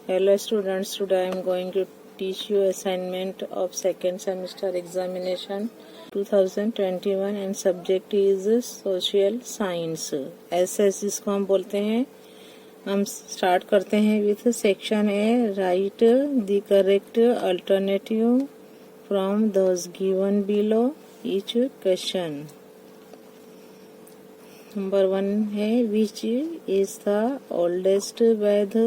Hello students, today I am going to teach you assignment of second semester examination 2021 and subject is social science. SS इसको हम बोलते हैं. हम start करते हैं with section A. Right the correct alternative from those given below each question. Number 1 है which is the oldest Veda.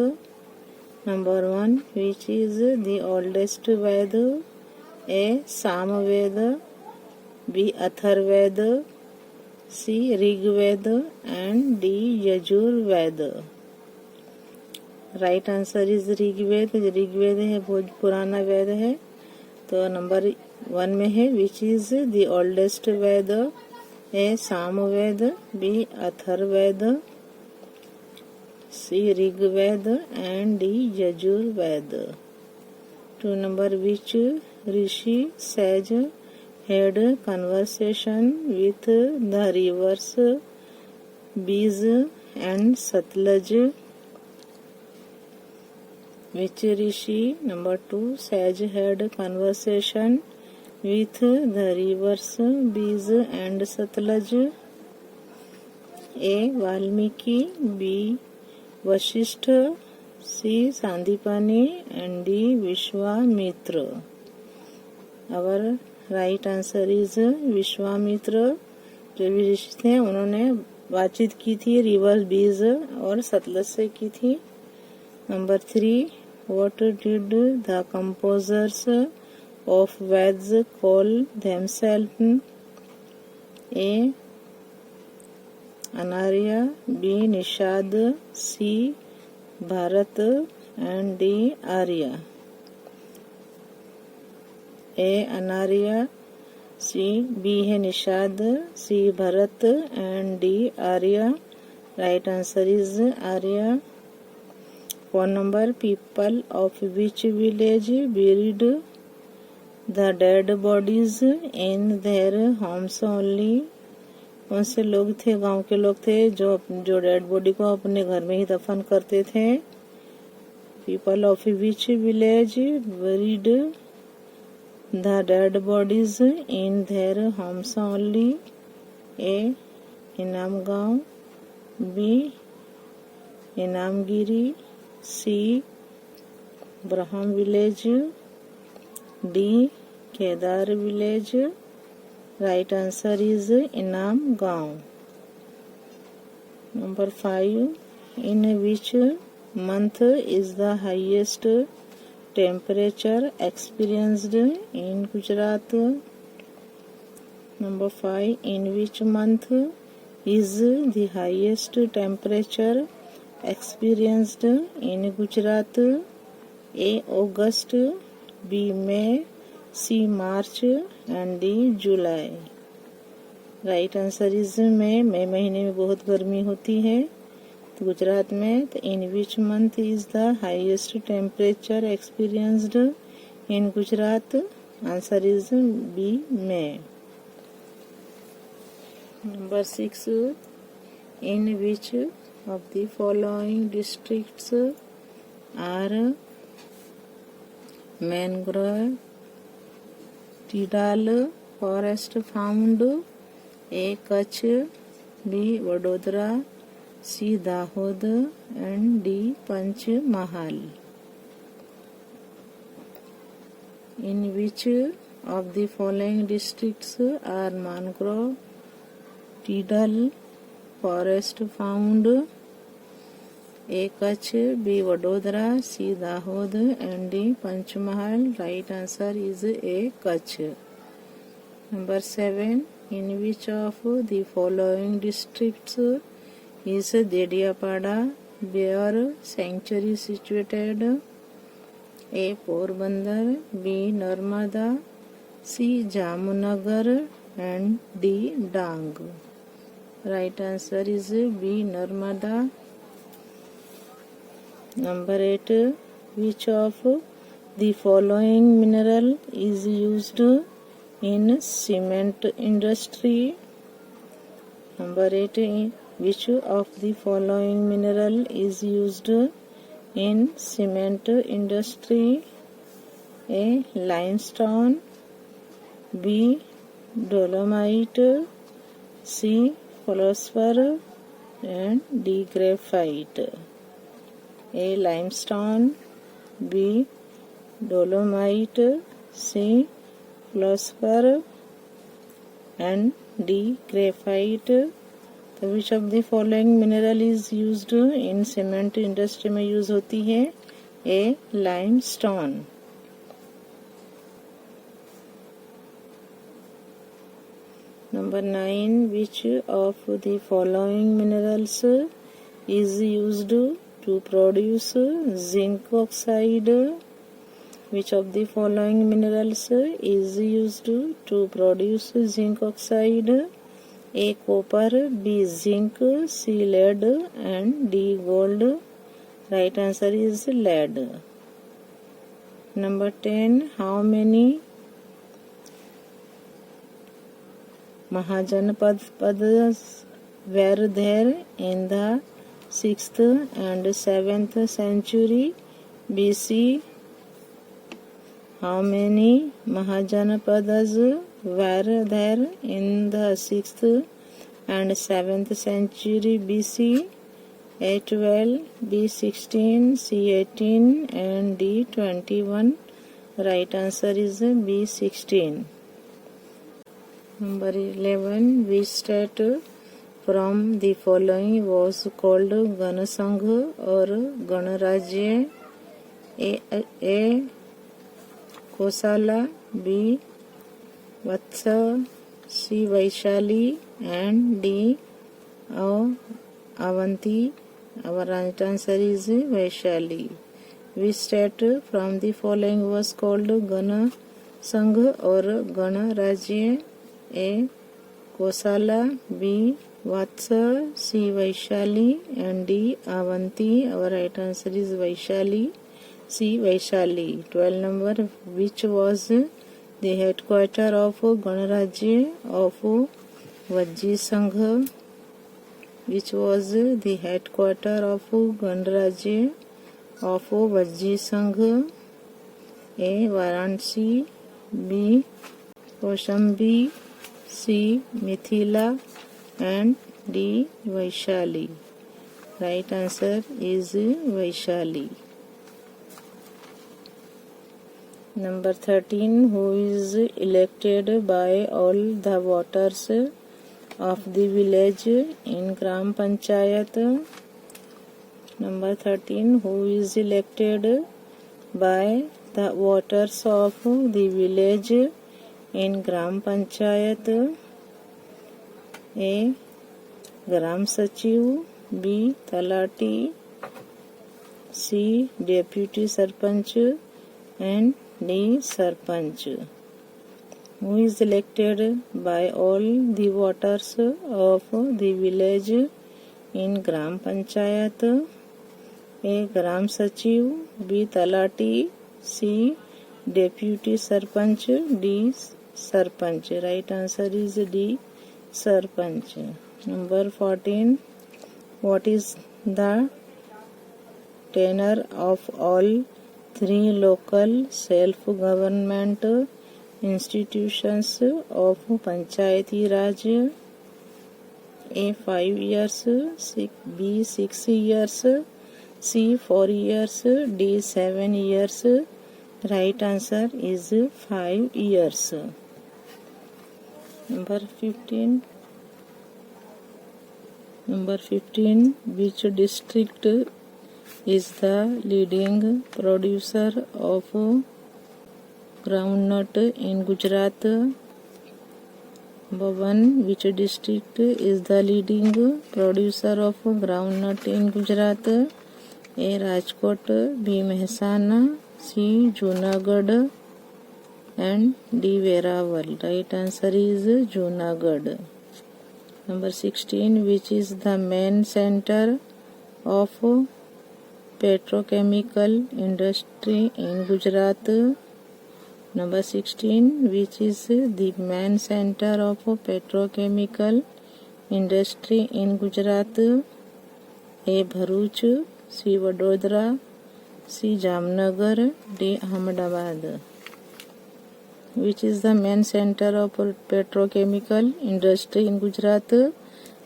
Number 1, which is the oldest Veda? A. Samaveda, B. Atharvaveda, C. Rigveda and D. Yajurveda. Right answer is Rigveda. Rigveda है बहुत पुराना वेद है. तो number 1 में है which is the oldest Veda. A. Samaveda, B. Atharvaveda, C. Rigveda and D. Yajurveda. 2 number, which rishi sage had conversation with the rivers Beej and Satluj. Which rishi, number 2, sage had conversation with the rivers Beej and Satluj. A. Valmiki, B. Vashishtha, C. Sandipani and D. Vishwamitra. Our right answer is Vishwamitra. जो भी ऋषि थे उन्होंने बातचीत की थी river बीज और सतलज से की थी. Number 3, what did the composers of Vedas call themselves. A. Anarya, B. Nishad, C. Bharat and D. Arya. A. Anarya, C. B है Nishad, C. Bharat and D. Arya. Right answer is Arya. 4 number, people of which village buried the dead bodies in their homes only. कौन से लोग थे, गांव के लोग थे जो डेड बॉडी को अपने घर में ही दफन करते थे. People of which village buried the dead bodies in their homes only. A. Inamgaon, B. Inamgiri, C. Brahma village, D. Kedar village. Right answer is Inamgaon. Number 5, in which month is the highest temperature experienced in Gujarat. Number 5, in which month is the highest temperature experienced in Gujarat. A. August, B. May, C. March and D. July. Right answer is May. मई महीने में बहुत गर्मी होती है तो गुजरात में. तो in which month is the highest temperature experienced in Gujarat. Answer is B. May. Number 6, in which of the following districts are mangrove tidal forest found. A. Kutch, B. Vadodara, C. Dahod and D. Panchmahal. In which of the following districts are mangrove tidal forest found. A. Kutch, B. Vadodara, C. Dahod and D. Panchmahal. Right answer is A. Kutch. Number 7, in which of the following districts is Dediapada bear sanctuary situated. A. Porbandar, B. Narmada, C. Jamnagar and D. Dang. Right answer is B. Narmada. Number 8, which of the following mineral is used in cement industry. Number 8, which of the following mineral is used in cement industry? A. Limestone, B. Dolomite, C. Phosphor, and D. Graphite. A. Limestone, B. Dolomite, C. Phosphor, and D. Graphite. तो which of the following mineral is used in cement industry में use होती है? A. Limestone. Number 9. Which of the following minerals is used to produce zinc oxide? Which of the following minerals is used to produce zinc oxide? A. Copper, B. Zinc, C. Lead, and D. Gold. Right answer is lead. Number 10. How many Mahajanapadas were there in the 6th and 7th century BC? How many Mahajanapadas were there in the 6th and 7th century BC? A. 12, B. 16, C. 18, and D. 21. Right answer is B. 16. Number 11. Which state from the following was called Ganasangh or Ganarajya? A. Kosala, B. Vatsa, C. Vaishali, and D. Avanti. Our right answer is Vaishali. Which state from the following was called Gana Sangh or Gana Rajya? A. Kosala, B. Vatsa, C. Vaishali, and D. Avanti. Our right answer is Vaishali. C. Vaishali. 12 number. Which was the headquarter of Ganarajya of Vajji Sangh? Which was the headquarter of Ganarajya of Vajji Sangh? A. Varanasi, B. Kaushambi, C. Mithila, and D. Vaishali. Right answer is Vaishali. Number 13. Who is elected by all the voters of the village in Gram Panchayat? Number 13. Who is elected by the voters of the village in Gram Panchayat? A. Gram Sachiv, B. Talati, C. Deputy Sarpanch, and D. Sarpanch. Who is elected by all the voters of the village in Gram Panchayat? A. Gram Sachiv, B. Talati, C. Deputy Sarpanch, D. Sarpanch. Right answer is D. Sarpanch. Number 14. What is the tenure of all 3 local self-government institutions of Panchayati Raj? A. 5 years, B. 6 years, C. 4 years, D. 7 years. Right answer is 5 years. Number 15. Which district is the leading producer of groundnut in Gujarat? Number 1. Which district is the leading producer of groundnut in Gujarat? A. Rajkot, B. Mehsana, C. Junagadh, and D. Verawal. Right answer is Junagadh. Number 16. Which is the main center of petrochemical industry in Gujarat? Number 16. Which is the main center of petrochemical industry in Gujarat? A. Bharuch, C. Vadodara, C. Jamnagar, D. Ahmedabad. Which is the main center of petrochemical industry in Gujarat?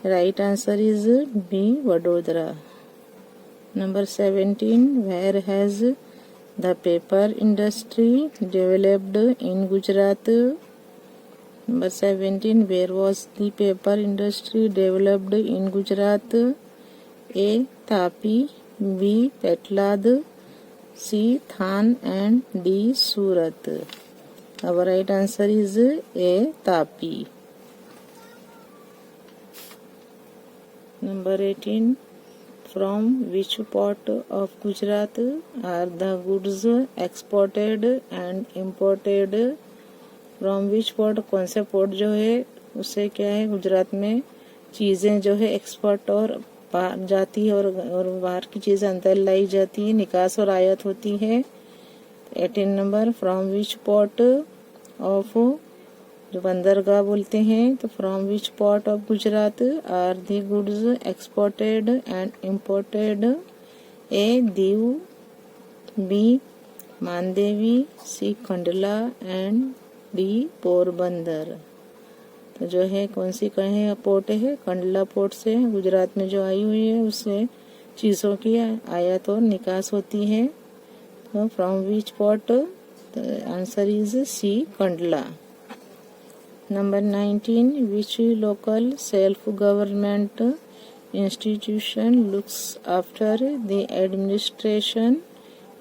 Right answer is B. Vadodara. Number 17. Where has the paper industry developed in Gujarat? Number 17. Where was the paper industry developed in Gujarat? A. Tapi, B. Petlad, C. Than and D. Surat. Our right answer is A. Tapi. Number 18. From which part of Gujarat are the goods exported and imported? From which part, कौन से port जो है उससे क्या है गुजरात में चीज़ें जो है एक्सपोर्ट और जाती है और बाहर की चीज़ें अंदर लाई जाती है, निकास और आयात होती है. 18 number. From which port of, जो बंदरगाह बोलते हैं, तो from which port of Gujarat are the goods exported and imported? A. Diu, B. Mandvi, C. Kandla and D. Porbandar. तो जो है कौन सी कहे पोर्ट है? कंडला पोर्ट से गुजरात में जो आई हुई है उससे चीज़ों की आयात और निकास होती है. तो from which port, answer is C. Kandla. Number 19. Which local self-government institution looks after the administration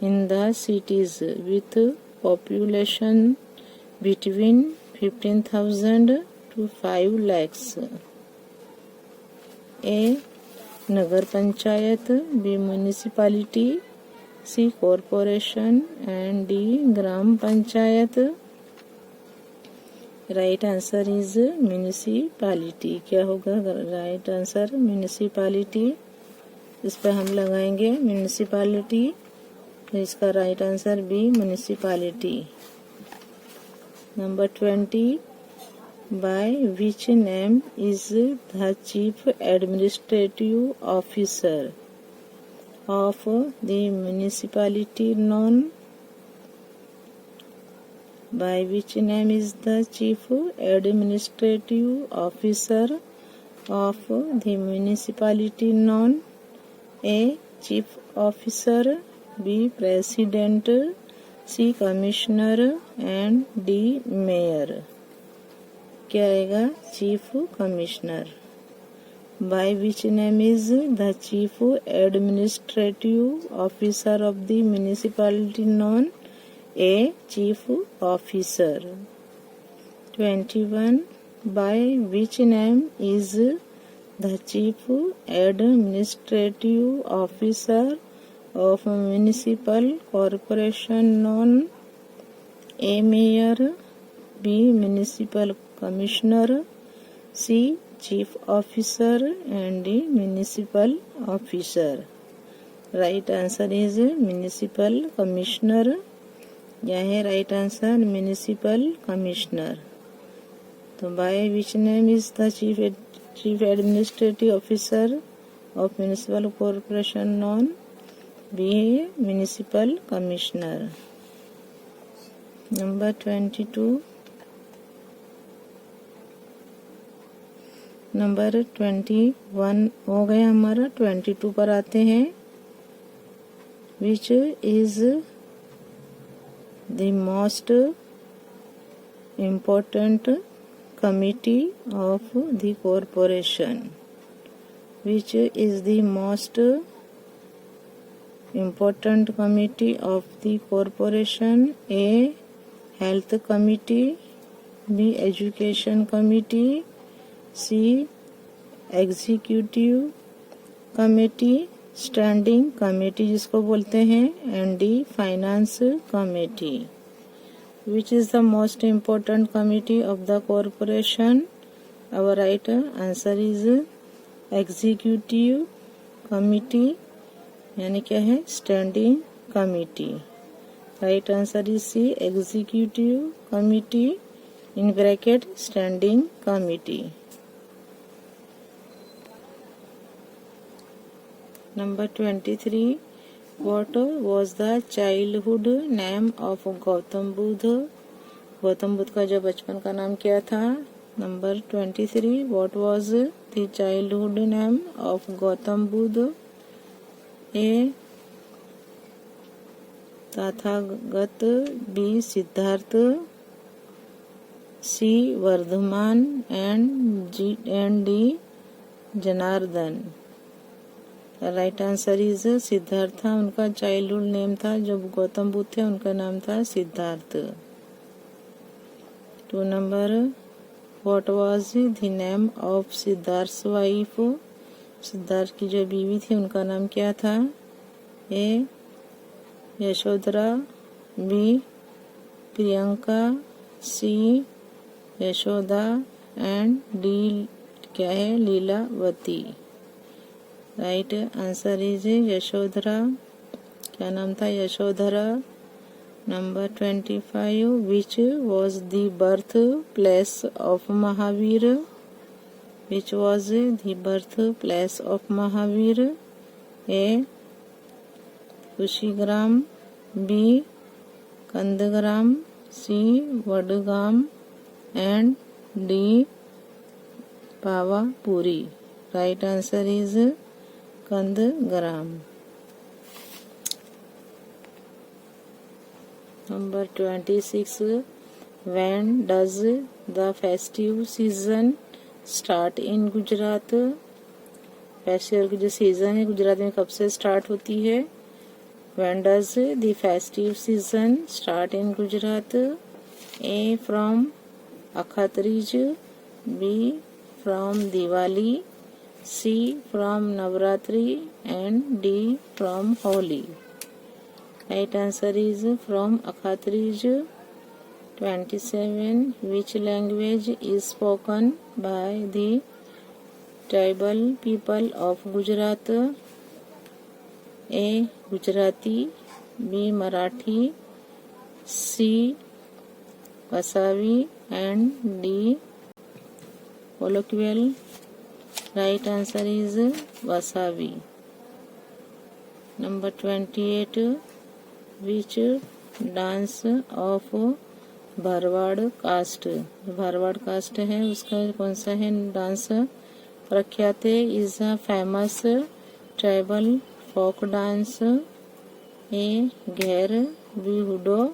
in the cities with population between 15,000 to 5 lakhs? A. Nagar Panchayat, B. Municipality, C. Corporation and D. Gram Panchayat. Right answer is municipality. क्या होगा right answer? Municipality. इस पर हम लगाएंगे municipality. इसका right answer B. Municipality. Number 20. By which name is the chief administrative officer of the municipality known? By which name is the chief administrative officer of the municipality known? A. Chief officer, B. President, C. Commissioner and D. Mayor. क्या आएगा? Chief Commissioner. By which name is the chief administrative officer of the municipality known? A. Chief Officer. 21. By which name is the Chief Administrative Officer of Municipal Corporation known? A. Mayor, B. Municipal Commissioner, C. Chief Officer and D. Municipal Officer. Right answer is Municipal Commissioner. क्या है right answer? Municipal commissioner. तो by which name is the chief administrative officer of municipal corporation known? B है municipal commissioner. Number 22. Number 21 हो गया हमारा. 22 पर आते हैं. Which is the most important committee of the corporation? Which is the most important committee of the corporation? A. Health Committee, B. Education Committee, C. Executive Committee, standing committee जिसको बोलते हैं, and D. Finance committee. Which is the most important committee of the corporation? Our right answer is executive committee, यानी क्या है? Standing committee. Right answer is C. Executive committee in bracket standing committee. Number 23. What was the childhood name of Gautam Buddha? Gautam Buddha का जो बचपन का नाम क्या था? Number 23. What was the childhood name of Gautam Buddha? A. Tathagat, B. Siddharth, C. Vardhaman and D. Janardan. Right answer is Siddharth था उनका childhood name था। जो गौतम बुद्ध थे उनका नाम था Siddhartha. 2 number, what was the name of Siddhartha wife? Siddhartha की जो बीवी थी उनका नाम क्या था? A. Yashodhara, B. Priyanka, C. Yashoda and D क्या है? Lilavati. Right answer is Yashodhara. क्या नाम था? Yashodhara. Number 25, which was the birth place of Mahavir? Which was the birth place of Mahavir? A. Kushigram, B. Kandgram, C. Vadgam and D. Pawapuri. Right answer is कंदग्राम। Number 26, when does the festive season start in Gujarat? Festival की जो season है गुजरात में कब से start होती है? when does the festive season start in Gujarat? A. from Akhatrij, B. from Diwali, C. from Navratri and D. from Holi. Right answer is from Akhatrij. 27, which language is spoken by the tribal people of Gujarat? A. Gujarati, B. Marathi, C. Wasabi and D. Colloquial. Right answer is Wasabi. Number 28, which dance of Bharwad caste? Bharwad caste है उसका कौन सा है dance प्रख्यात है? Is a famous tribal folk dance? A. Gher, B. Hudo,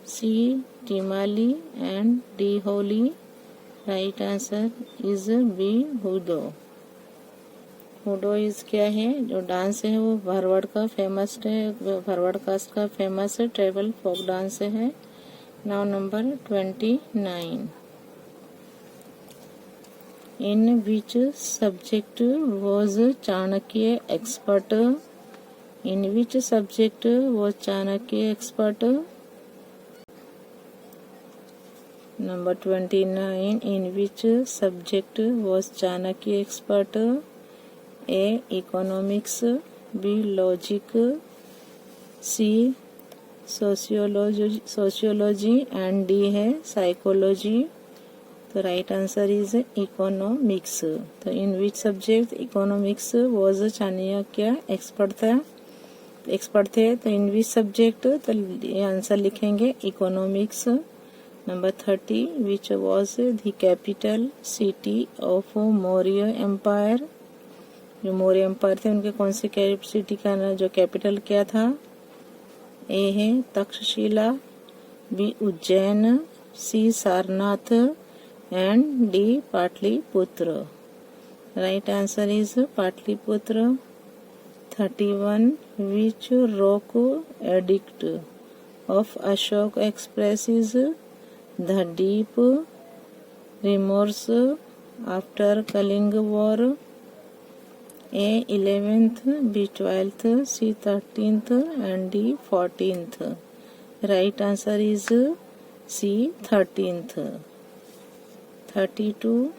C. Timli and D. Holi. Right answer is B. Hudo. Hudo is क्या है? जो डांस है वो भरवाड़ का फेमस है, भरवाड़ कास्ट का फेमस ट्राइबल फोक डांस है। Now number 29, in which subject was Chanakya expert? In which subject was Chanakya expert? Number 29, in which subject was Chanakya expert? A. Economics, B. Logic, C. Sociology and D है Psychology. तो right answer is economics. तो in which subject economics was Chanakya expert थे? तो in which subject? तो ये answer लिखेंगे economics. Number 30, which was the capital city of Maurya empire? जो Maurya empire थे उनके कौन से सिटी का जो कैपिटल क्या था? ए है Takshashila, B. Ujjain, C. Sarnath and D. Pataliputra. Right answer is Pataliputra. 31, which rock edict of Ashoka expresses the deep remorse after Kalinga war? A. 11th, B. 12th, C. 13th and D. 14th. Right answer is C. 13th. 32,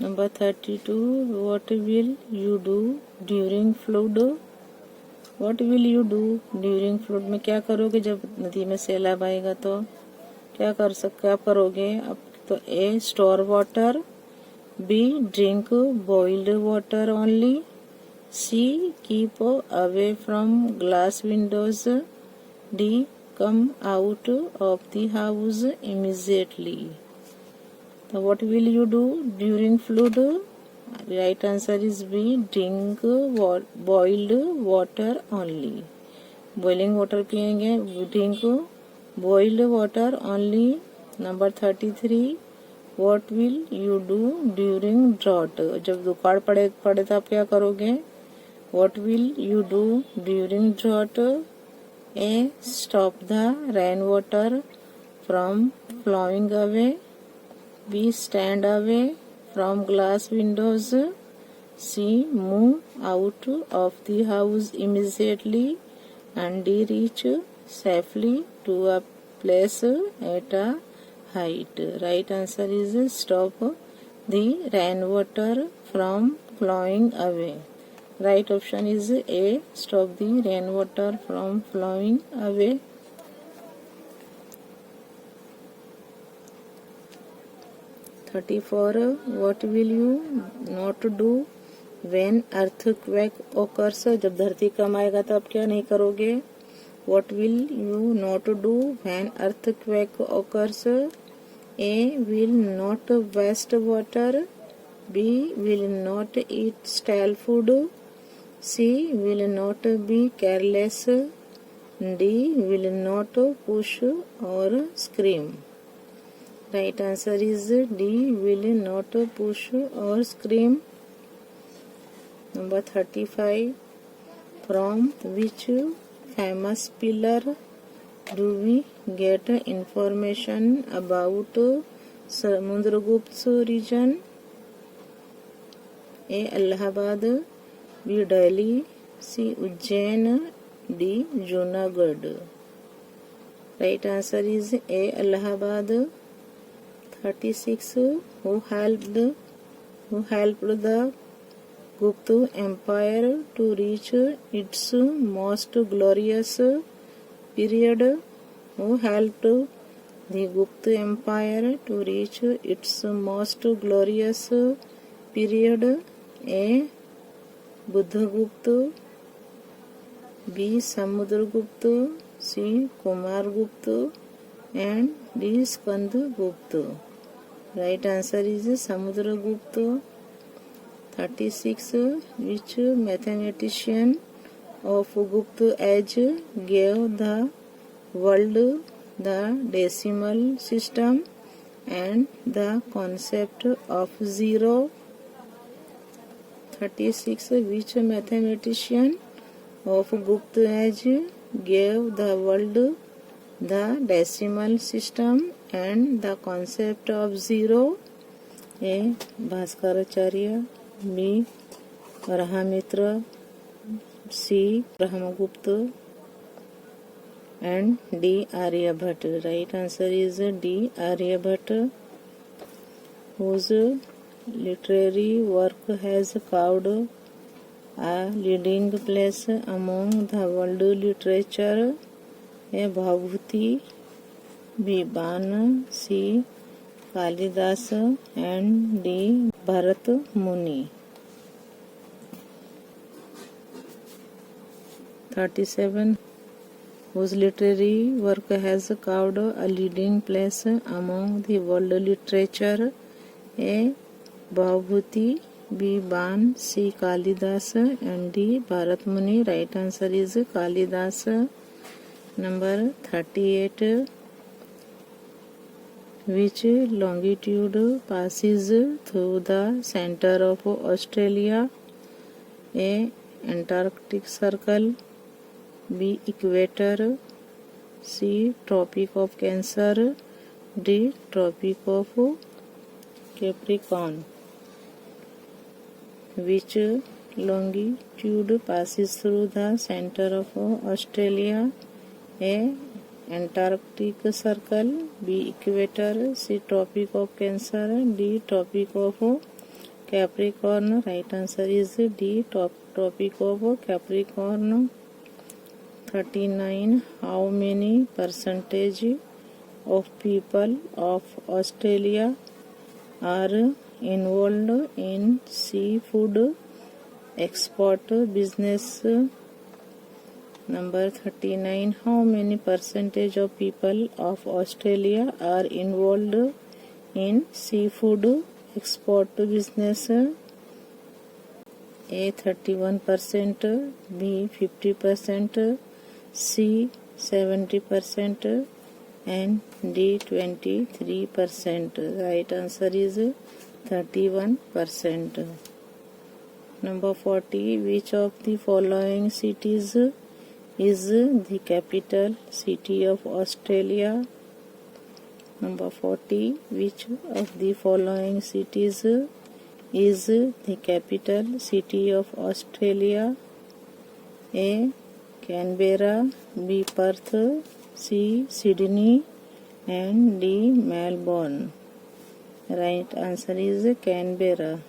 number 32, what will you do during flood? What will you do during flood? में क्या करोगे जब नदी में सैलाब आएगा? तो क्या करोगे अब? तो A. store water, B. drink boiled water only, C. Keep away from glass windows. D. Come out of the house immediately. So what will you do during flood? Right answer is B. Drink boiled water only. Boiling water पियेंगे. Drink boiled water only. Number 33. What will you do during drought? जब दुकाळ पड़े तो आप क्या करोगे? What will you do during drought? A. Stop the rainwater from flowing away. B. Stand away from glass windows. C. Move out of the house immediately. And D. Reach safely to a place at a height. Right answer is stop the rainwater from flowing away. Right option is A. Stop the rainwater from flowing away. What will you not do when earthquake occurs? जब धरती कम आएगा तो आप क्या नहीं करोगे? What will you not do when earthquake occurs? A. Will not waste water. B. Will not eat stale food. C. Will not be careless. D. Will not push or scream. Right answer is D. Will not push or scream. Number 35. From which famous pillar do we get information about Samudragupta's region? A. Allahabad. B. Delhi. C. Ujjain. D. Junagadh. Right answer is A. Allahabad. 36. Who helped the Gupta Empire to reach its most glorious period? Who helped the Gupta Empire to reach its most glorious period? A. Buddhagupta. B. Samudragupta. C. Kumargupta. And D. Skandagupta. Right answer is Samudragupta. 36. Which mathematician of Gupta age gave the world the decimal system and the concept of zero? 36. Which mathematician of Gupta age gave the world the decimal system and the concept of zero? A. Bhaskaracharya. B. Varahamitra. C. Brahmagupta. And D. Aryabhatta. Right answer is D. Aryabhatta, whose literary work has carved a leading place among the world literature. A. Bhavbhuti. B. Bana. C. Kalidas. And D. Bharat Muni. 37. Whose literary work has carved a leading place among the world literature? A. Bhavbhuti. B. Ban. C. Kalidas. And D. Bharat Muni. Right answer is Kalidas. Number 38. Which longitude passes through the center of Australia? A. Antarctic Circle. B. Equator. C. Tropic of Cancer. D. Tropic of Capricorn. Which longitude passes through the center of Australia? A. Antarctic Circle. B. Equator. C. Tropic of Cancer. D. Tropic of Capricorn. Right answer is D. Tropic of Capricorn. 39. How many percentage of people of Australia are involved in seafood export business. Number 39. How many percentage of people of Australia are involved in seafood export business? A 31%, B 50%, C 70%, and D 23%. Right answer is 31%. Number 40. Which of the following cities is the capital city of Australia? Number 40. Which of the following cities is the capital city of Australia? A. Canberra, B. Perth, C. Sydney, and D. Melbourne. Right answer is Canberra.